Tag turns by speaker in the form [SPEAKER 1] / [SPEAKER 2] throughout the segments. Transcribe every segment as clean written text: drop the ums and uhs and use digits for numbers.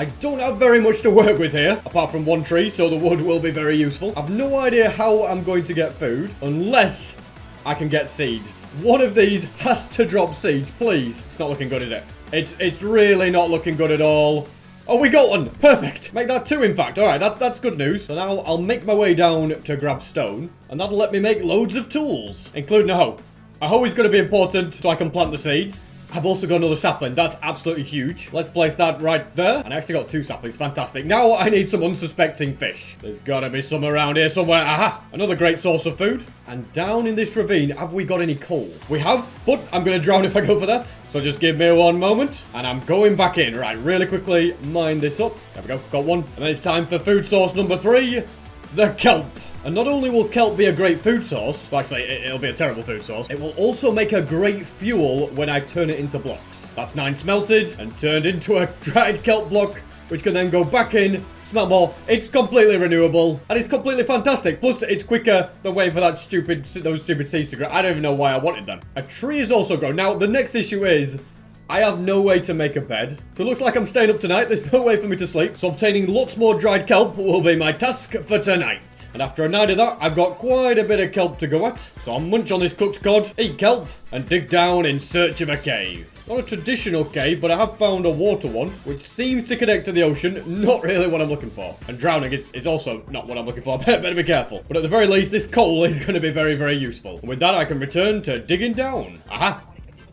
[SPEAKER 1] I don't have very much to work with here, apart from one tree, so the wood will be very useful. I've no idea how I'm going to get food, unless I can get seeds. One of these has to drop seeds, please. It's not looking good, is it? It's really not looking good at all. Oh, we got one! Perfect! Make that two, in fact. Alright, that's good news. So now I'll make my way down to grab stone, and that'll let me make loads of tools, including a hoe. A hoe is going to be important so I can plant the seeds. I've also got another sapling. That's absolutely huge. Let's place that right there. And I actually got two saplings. Fantastic. Now I need some unsuspecting fish. There's got to be some around here somewhere. Aha! Another great source of food. And down in this ravine, have we got any coal? We have, but I'm going to drown if I go for that. So just give me one moment. And I'm going back in. Right, really quickly mine this up. There we go. Got one. And then it's time for food source number 3. The kelp. And not only will kelp be a great food source, well, actually, it'll be a terrible food source, it will also make a great fuel when I turn it into blocks. That's 9 smelted and turned into a dried kelp block, which can then go back in, smelt more. It's completely renewable, and it's completely fantastic. Plus, it's quicker than waiting for those stupid seeds to grow. I don't even know why I wanted them. A tree is also grown. Now, the next issue is I have no way to make a bed. So it looks like I'm staying up tonight. There's no way for me to sleep. So obtaining lots more dried kelp will be my task for tonight. And after a night of that, I've got quite a bit of kelp to go at. So I'll munch on this cooked cod, eat kelp, and dig down in search of a cave. Not a traditional cave, but I have found a water one, which seems to connect to the ocean. Not really what I'm looking for. And drowning is also not what I'm looking for. Better be careful. But at the very least, this coal is going to be very, very useful. And with that, I can return to digging down. Aha!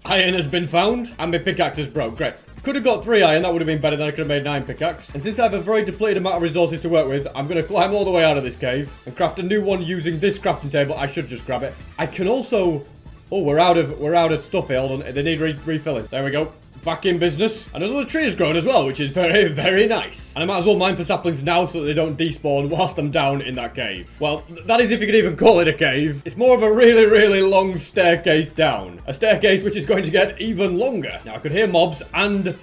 [SPEAKER 1] Iron has been found, and my pickaxe is broke. Great. Could have got 3 iron, that would have been better than I could have made 9 pickaxe. And since I have a very depleted amount of resources to work with, I'm going to climb all the way out of this cave and craft a new one using this crafting table. I should just grab it. I can also... Oh, we're out of stuff here. Hold on. They need refilling. There we go. Back in business. And another tree has grown as well, which is very, very nice. And I might as well mine for saplings now so that they don't despawn whilst I'm down in that cave. Well, that is if you could even call it a cave. It's more of a really, really long staircase down. A staircase which is going to get even longer. Now, I could hear mobs and...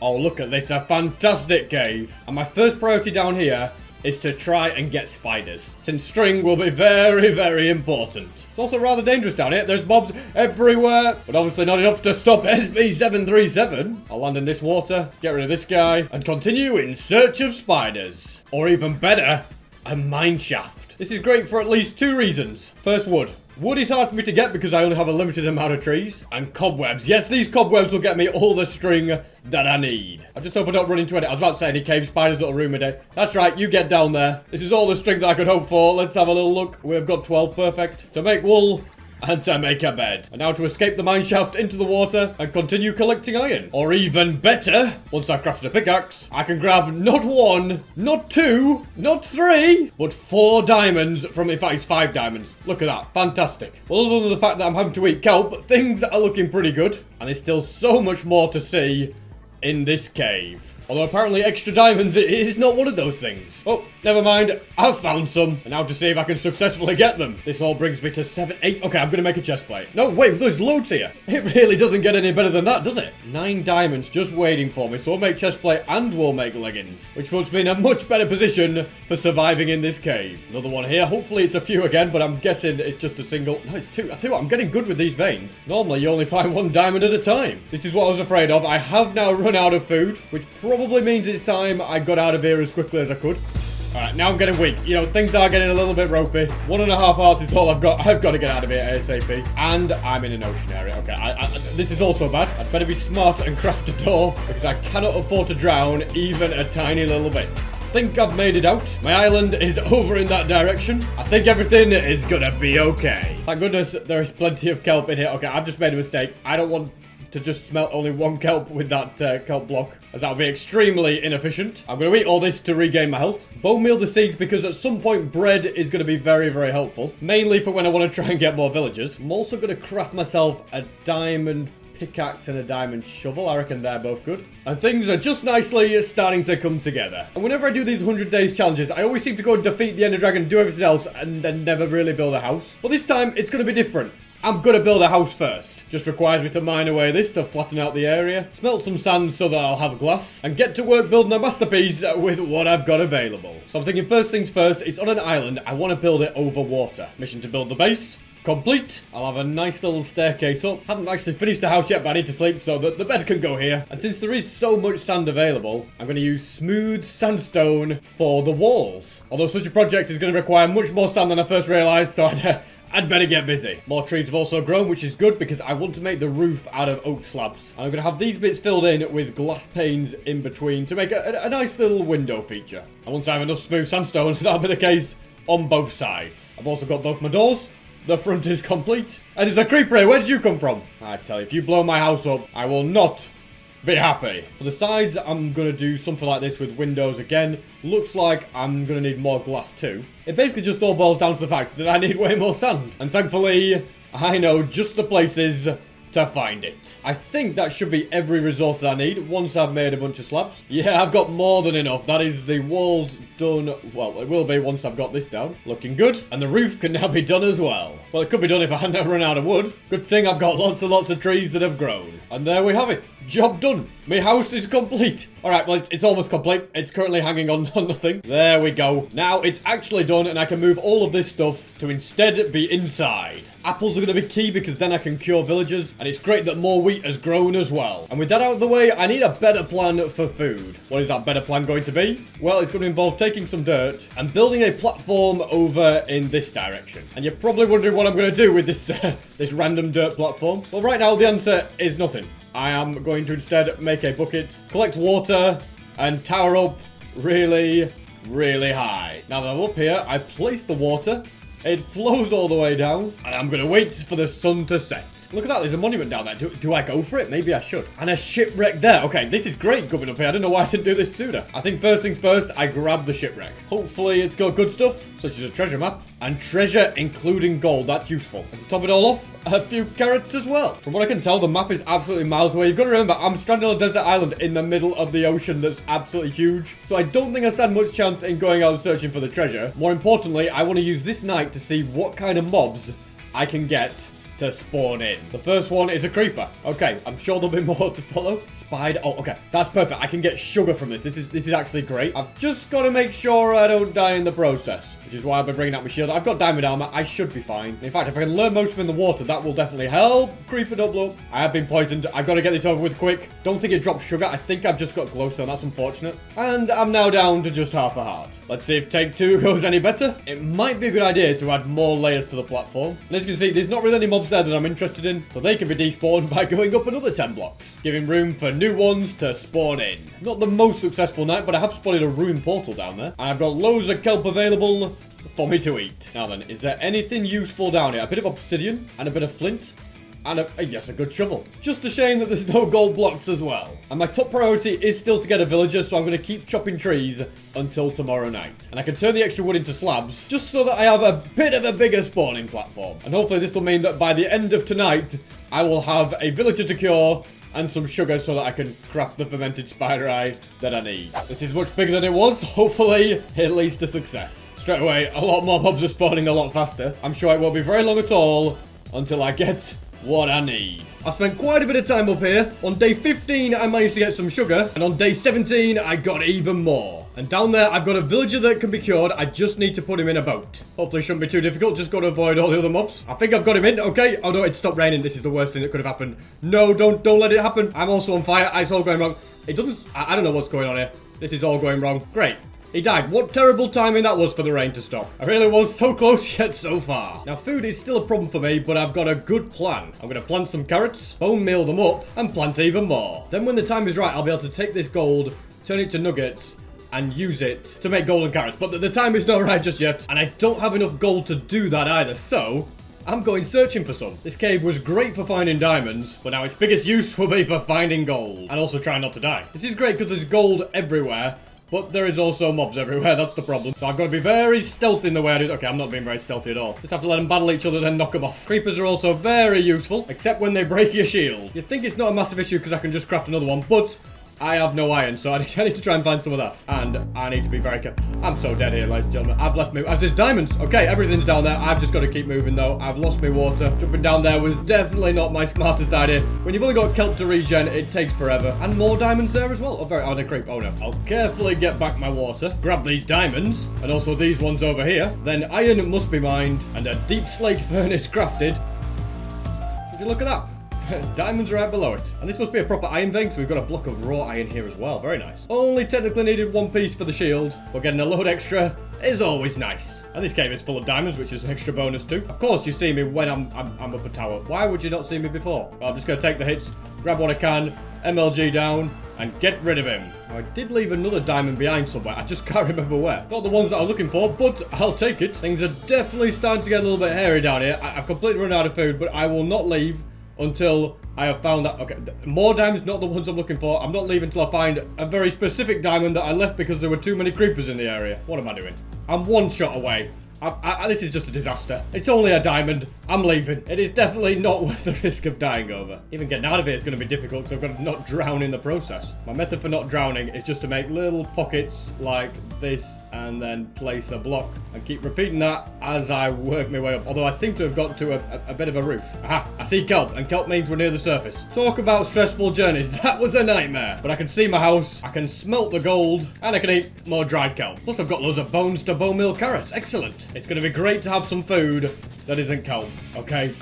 [SPEAKER 1] Oh, look at this. A fantastic cave. And my first priority down here is to try and get spiders, since string will be very, very important. It's also rather dangerous down here. There's mobs everywhere, but obviously not enough to stop SB737. I'll land in this water, get rid of this guy, and continue in search of spiders. Or even better, a mine shaft. This is great for at least 2 reasons. First, wood. Wood is hard for me to get because I only have a limited amount of trees. And cobwebs. Yes, these cobwebs will get me all the string that I need. I just hope I don't run into any... I was about to say any cave spiders that'll ruin my day. That's right, you get down there. This is all the string that I could hope for. Let's have a little look. We've got 12, perfect. To make wool and to make a bed. And now to escape the mine shaft into the water and continue collecting iron. Or even better, once I've crafted a pickaxe, I can grab not 1, not 2, not 3, but 4 diamonds from, in fact, it's 5 diamonds. Look at that. Fantastic. Well, other than the fact that I'm having to eat kelp, things are looking pretty good. And there's still so much more to see in this cave. Although apparently extra diamonds is not one of those things. Oh, never mind. I've found some. And now to see if I can successfully get them. This all brings me to 7, 8. Okay, I'm going to make a chest plate. No, wait, there's loads here. It really doesn't get any better than that, does it? 9 diamonds just waiting for me. So we'll make chest plate and we'll make leggings. Which puts me in a much better position for surviving in this cave. Another one here. Hopefully it's a few again, but I'm guessing it's just a single. No, it's 2. I tell you what, I'm getting good with these veins. Normally you only find 1 diamond at a time. This is what I was afraid of. I have now run out of food, which probably means it's time I got out of here as quickly as I could. Alright, now I'm getting weak. You know, things are getting a little bit ropey. 1.5 hours is all I've got. I've got to get out of here ASAP. And I'm in an ocean area. Okay, this is also bad. I'd better be smart and craft a door because I cannot afford to drown even a tiny little bit. I think I've made it out. My island is over in that direction. I think everything is gonna be okay. Thank goodness there is plenty of kelp in here. Okay, I've just made a mistake. I don't want to just smelt only 1 kelp with that kelp block, as that would be extremely inefficient. I'm going to eat all this to regain my health. Bone meal the seeds because at some point bread is going to be very, very helpful. Mainly for when I want to try and get more villagers. I'm also going to craft myself a diamond pickaxe and a diamond shovel. I reckon they're both good. And things are just nicely starting to come together. And whenever I do these 100 days challenges, I always seem to go and defeat the Ender Dragon, do everything else, and then never really build a house. But this time, it's going to be different. I'm going to build a house first. Just requires me to mine away this to flatten out the area, smelt some sand so that I'll have glass, and get to work building a masterpiece with what I've got available. So I'm thinking first things first, it's on an island. I want to build it over water. Mission to build the base. complete. I'll have a nice little staircase up. Haven't actually finished the house yet, but I need to sleep, so the bed can go here. And since there is so much sand available, I'm going to use smooth sandstone for the walls. Although such a project is going to require much more sand than I first realized, so I'd better get busy. More trees have also grown, which is good because I want to make the roof out of oak slabs. And I'm going to have these bits filled in with glass panes in between to make a nice little window feature. And once I have enough smooth sandstone, that'll be the case on both sides. I've also got both my doors. The front is complete. And there's a creeper here. Where did you come from? I tell you, if you blow my house up, I will not be happy. For the sides, I'm going to do something like this with windows again. Looks like I'm going to need more glass too. It basically just all boils down to the fact that I need way more sand. And thankfully, I know just the places to find it. I think that should be every resource that I need once I've made a bunch of slabs. Yeah, I've got more than enough. That is the walls done. Well, it will be once I've got this down. Looking good. And the roof can now be done as well. Well, it could be done if I hadn't run out of wood. Good thing I've got lots and lots of trees that have grown. And there we have it. Job done. My house is complete. Alright, well, it's almost complete. It's currently hanging on nothing. There we go. Now it's actually done and I can move all of this stuff to instead be inside. Apples are going to be key because then I can cure villagers. And it's great that more wheat has grown as well. And with that out of the way, I need a better plan for food. What is that better plan going to be? Well, it's going to involve taking some dirt and building a platform over in this direction. And you're probably wondering what I'm going to do with this, this random dirt platform. Well, right now the answer is nothing. I am going to instead make a bucket, collect water, and tower up really, really high. Now that I'm up here, I place the water. It flows all the way down, and I'm going to wait for the sun to set. Look at that, there's a monument down there. Do I go for it? Maybe I should. And a shipwreck there. Okay, this is great coming up here. I don't know why I didn't do this sooner. I think first things first, I grab the shipwreck. Hopefully it's got good stuff, such as a treasure map. And treasure, including gold. That's useful. And to top it all off, a few carrots as well. From what I can tell, the map is absolutely miles away. You've got to remember, I'm stranded on a desert island in the middle of the ocean that's absolutely huge. So I don't think I stand much chance in going out searching for the treasure. More importantly, I want to use this night to see what kind of mobs I can get to spawn in. The first one is a creeper. Okay, I'm sure there'll be more to follow. Spider. Oh, okay. That's perfect. I can get sugar from this. This is actually great. I've just got to make sure I don't die in the process, which is why I've been bringing out my shield. I've got diamond armor. I should be fine. In fact, if I can learn most in the water, that will definitely help. Creeper double up. I have been poisoned. I've got to get this over with quick. Don't think it drops sugar. I think I've just got glowstone. That's unfortunate. And I'm now down to just half a heart. Let's see if take two goes any better. It might be a good idea to add more layers to the platform. And as you can see, there's not really any mobs there that I'm interested in, so they can be despawned by going up another 10 blocks, giving room for new ones to spawn in. Not the most successful night, but I have spotted a ruined portal down there, and I've got loads of kelp available for me to eat. Now then, is there anything useful down here? A bit of obsidian and a bit of flint. And yes, a good shovel. Just a shame that there's no gold blocks as well. And my top priority is still to get a villager, so I'm going to keep chopping trees until tomorrow night. And I can turn the extra wood into slabs, just so that I have a bit of a bigger spawning platform. And hopefully this will mean that by the end of tonight, I will have a villager to cure and some sugar so that I can craft the fermented spider eye that I need. This is much bigger than it was. Hopefully, at least a success. Straight away, a lot more mobs are spawning a lot faster. I'm sure it won't be very long at all until I get what I need. I spent quite a bit of time up here. On day 15, I managed to get some sugar. And on day 17, I got even more. And down there, I've got a villager that can be cured. I just need to put him in a boat. Hopefully it shouldn't be too difficult. Just got to avoid all the other mobs. I think I've got him in. Okay. Oh no, it stopped raining. This is the worst thing that could have happened. No, don't let it happen. I'm also on fire. It's all going wrong. It doesn't... I don't know what's going on here. This is all going wrong. Great. He died. What terrible timing that was for the rain to stop. I really was so close yet so far. Now, food is still a problem for me, but I've got a good plan. I'm going to plant some carrots, bone meal them up, and plant even more. Then when the time is right, I'll be able to take this gold, turn it to nuggets, and use it to make golden carrots. But the time is not right just yet, and I don't have enough gold to do that either, so I'm going searching for some. This cave was great for finding diamonds, but now its biggest use will be for finding gold, and also trying not to die. This is great because there's gold everywhere, but there is also mobs everywhere. That's the problem. So I've got to be very stealthy in the way I do. Okay, I'm not being very stealthy at all. Just have to let them battle each other, then knock them off. Creepers are also very useful, except when they break your shield. You'd think it's not a massive issue because I can just craft another one, but I have no iron, so I need to try and find some of that. And I need to be very careful. I'm so dead here, ladies and gentlemen. I've left me. There's diamonds. Okay, everything's down there. I've just got to keep moving, though. I've lost my water. Jumping down there was definitely not my smartest idea. When you've only got kelp to regen, it takes forever. And more diamonds there as well. Oh, they creep. Oh, no. I'll carefully get back my water. Grab these diamonds. And also these ones over here. Then iron must be mined. And a deep slate furnace crafted. Would you look at that? Diamonds are right below it. And this must be a proper iron vein, so we've got a block of raw iron here as well. Very nice. Only technically needed one piece for the shield, but getting a load extra is always nice. And this cave is full of diamonds, which is an extra bonus too. Of course, you see me when I'm up a tower. Why would you not see me before? Well, I'm just going to take the hits, grab what I can, MLG down, and get rid of him. Now, I did leave another diamond behind somewhere. I just can't remember where. Not the ones that I was looking for, but I'll take it. Things are definitely starting to get a little bit hairy down here. I've completely run out of food, but I will not leave until I have found that. Okay, more diamonds, not the ones I'm looking for. I'm not leaving until I find a very specific diamond that I left because there were too many creepers in the area. What am I doing? I'm one shot away. This is just a disaster. It's only a diamond. I'm leaving. It is definitely not worth the risk of dying over. Even getting out of it is going to be difficult because I've got to not drown in the process. My method for not drowning is just to make little pockets like this and then place a block and keep repeating that as I work my way up. Although I seem to have got to a bit of a roof. Aha, I see kelp, and kelp means we're near the surface. Talk about stressful journeys. That was a nightmare. But I can see my house, I can smelt the gold, and I can eat more dried kelp. Plus I've got loads of bones to bone meal carrots. Excellent. It's going to be great to have some food that isn't kelp, okay?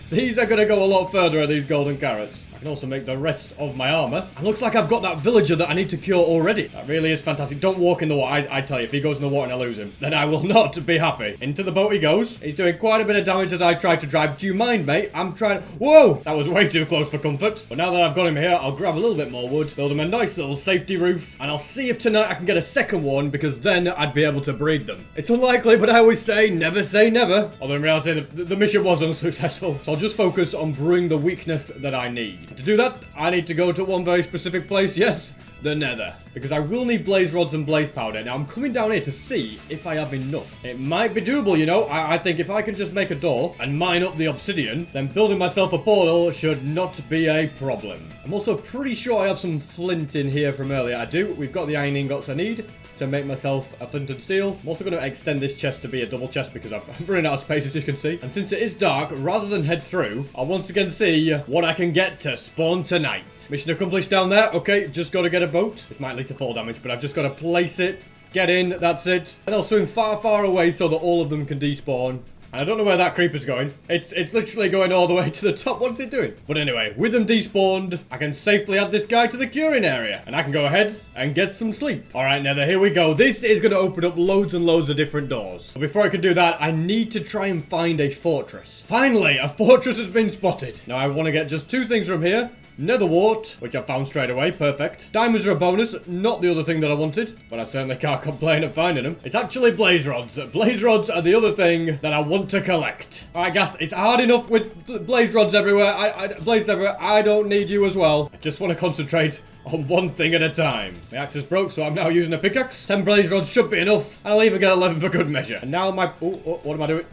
[SPEAKER 1] These are going to go a lot further, these golden carrots. I can also make the rest of my armor. And looks like I've got that villager that I need to cure already. That really is fantastic. Don't walk in the water. I tell you, if he goes in the water and I lose him, then I will not be happy. Into the boat he goes. He's doing quite a bit of damage as I try to drive. Do you mind, mate? I'm trying. Whoa! That was way too close for comfort. But now that I've got him here, I'll grab a little bit more wood, build him a nice little safety roof, and I'll see if tonight I can get a second one, because then I'd be able to breed them. It's unlikely, but I always say never. Although in reality, the mission was unsuccessful. So I'll just focus on brewing the weakness that I need. To do that, I need to go to one very specific place, yes, the nether. Because I will need blaze rods and blaze powder. Now, I'm coming down here to see if I have enough. It might be doable, you know. I think if I can just make a door and mine up the obsidian, then building myself a portal should not be a problem. I'm also pretty sure I have some flint in here from earlier. I do. We've got the iron ingots I need to make myself a flint and steel. I'm also going to extend this chest to be a double chest because I'm running out of space, as you can see. And since it is dark, rather than head through, I'll once again see what I can get to spawn tonight. Mission accomplished down there. Okay, just got to get a boat. This might lead to fall damage, but I've just got to place it, get in, that's it. And I'll swim far away so that all of them can despawn. And I don't know where that creeper's going. It's literally going all the way to the top. What is it doing? But anyway, with them despawned, I can safely add this guy to the curing area. And I can go ahead and get some sleep. Alright, Nether, here we go. This is going to open up loads and loads of different doors. But before I can do that, I need to try and find a fortress. Finally, a fortress has been spotted. Now, I want to get just two things from here. Nether wart, which I found straight away, perfect. Diamonds are a bonus, not the other thing that I wanted, but I certainly can't complain of finding them. It's actually blaze rods. Blaze rods are the other thing that I want to collect. Alright guys, it's hard enough with blaze rods everywhere. Blaze everywhere. I don't need you as well. I just want to concentrate on one thing at a time. My axe is broke, so I'm now using a pickaxe. 10 blaze rods should be enough, and I'll even get 11 for good measure. And now my... what am I doing?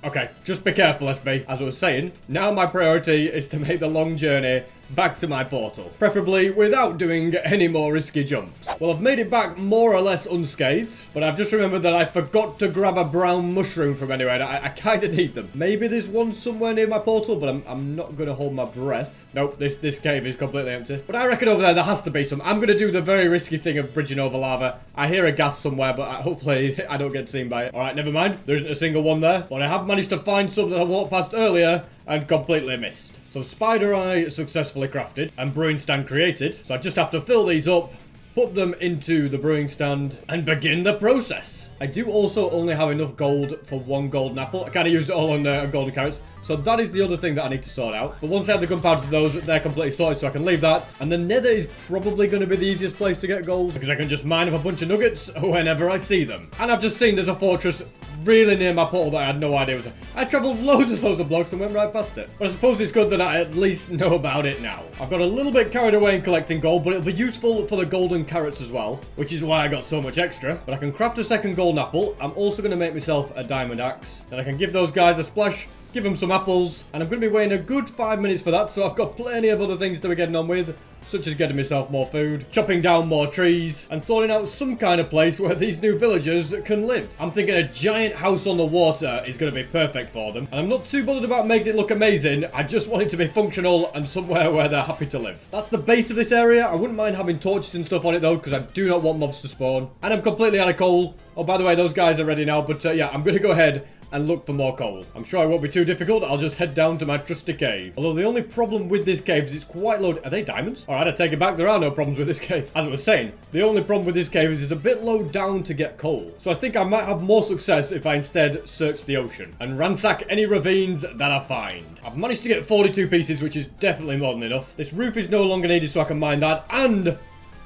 [SPEAKER 1] Okay, just be careful, SB. As I was saying, now my priority is to make the long journey back to my portal. Preferably without doing any more risky jumps. Well, I've made it back more or less unscathed, but I've just remembered that I forgot to grab a brown mushroom from anywhere. I kind of need them. Maybe there's one somewhere near my portal, but I'm not going to hold my breath. Nope, this cave is completely empty. But I reckon over there has to be some. I'm going to do the very risky thing of bridging over lava. I hear a ghast somewhere, but hopefully I don't get seen by it. Alright, never mind. There isn't a single one there. But I have managed to find some that I walked past earlier and completely missed. So spider eye successfully crafted and brewing stand created. So I just have to fill these up, put them into the brewing stand, and begin the process. I do also only have enough gold for one golden apple. I kind of used it all on golden carrots. So that is the other thing that I need to sort out. But once I have the gunpowder to those, they're completely sorted, so I can leave that. And the nether is probably going to be the easiest place to get gold, because I can just mine up a bunch of nuggets whenever I see them. And I've just seen there's a fortress really near my portal that I had no idea was there. I travelled loads of blocks and went right past it. But I suppose it's good that I at least know about it now. I've got a little bit carried away in collecting gold, but it'll be useful for the golden carrots as well, which is why I got so much extra. But I can craft a second golden apple. I'm also going to make myself a diamond axe. Then I can give those guys a splash, give them some apples, and I'm going to be waiting a good 5 minutes for that, so I've got plenty of other things to be getting on with. such as getting myself more food, chopping down more trees, and sorting out some kind of place where these new villagers can live. I'm thinking a giant house on the water is going to be perfect for them, and I'm not too bothered about making it look amazing. I just want it to be functional and somewhere where they're happy to live. That's the base of this area. I wouldn't mind having torches and stuff on it though, because I do not want mobs to spawn. And I'm completely out of coal. Oh, by the way, those guys are ready now, but yeah, I'm going to go ahead and look for more coal. I'm sure it won't be too difficult. I'll just head down to my trusty cave. Although the only problem with this cave is it's quite low. Are they diamonds? Alright, I take it back. There are no problems with this cave. As I was saying, the only problem with this cave is it's a bit low down to get coal. So I think I might have more success if I instead search the ocean and ransack any ravines that I find. I've managed to get 42 pieces, which is definitely more than enough. This roof is no longer needed, so I can mine that. And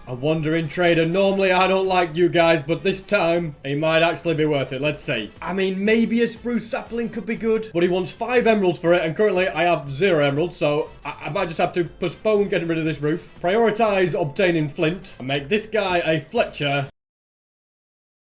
[SPEAKER 1] a wandering trader. Normally I don't like you guys, but this time he might actually be worth it. Let's see. I mean, maybe a spruce sapling could be good, but he wants 5 emeralds for it, and currently I have 0 emeralds, so I might just have to postpone getting rid of this roof. Prioritize obtaining flint and make this guy a Fletcher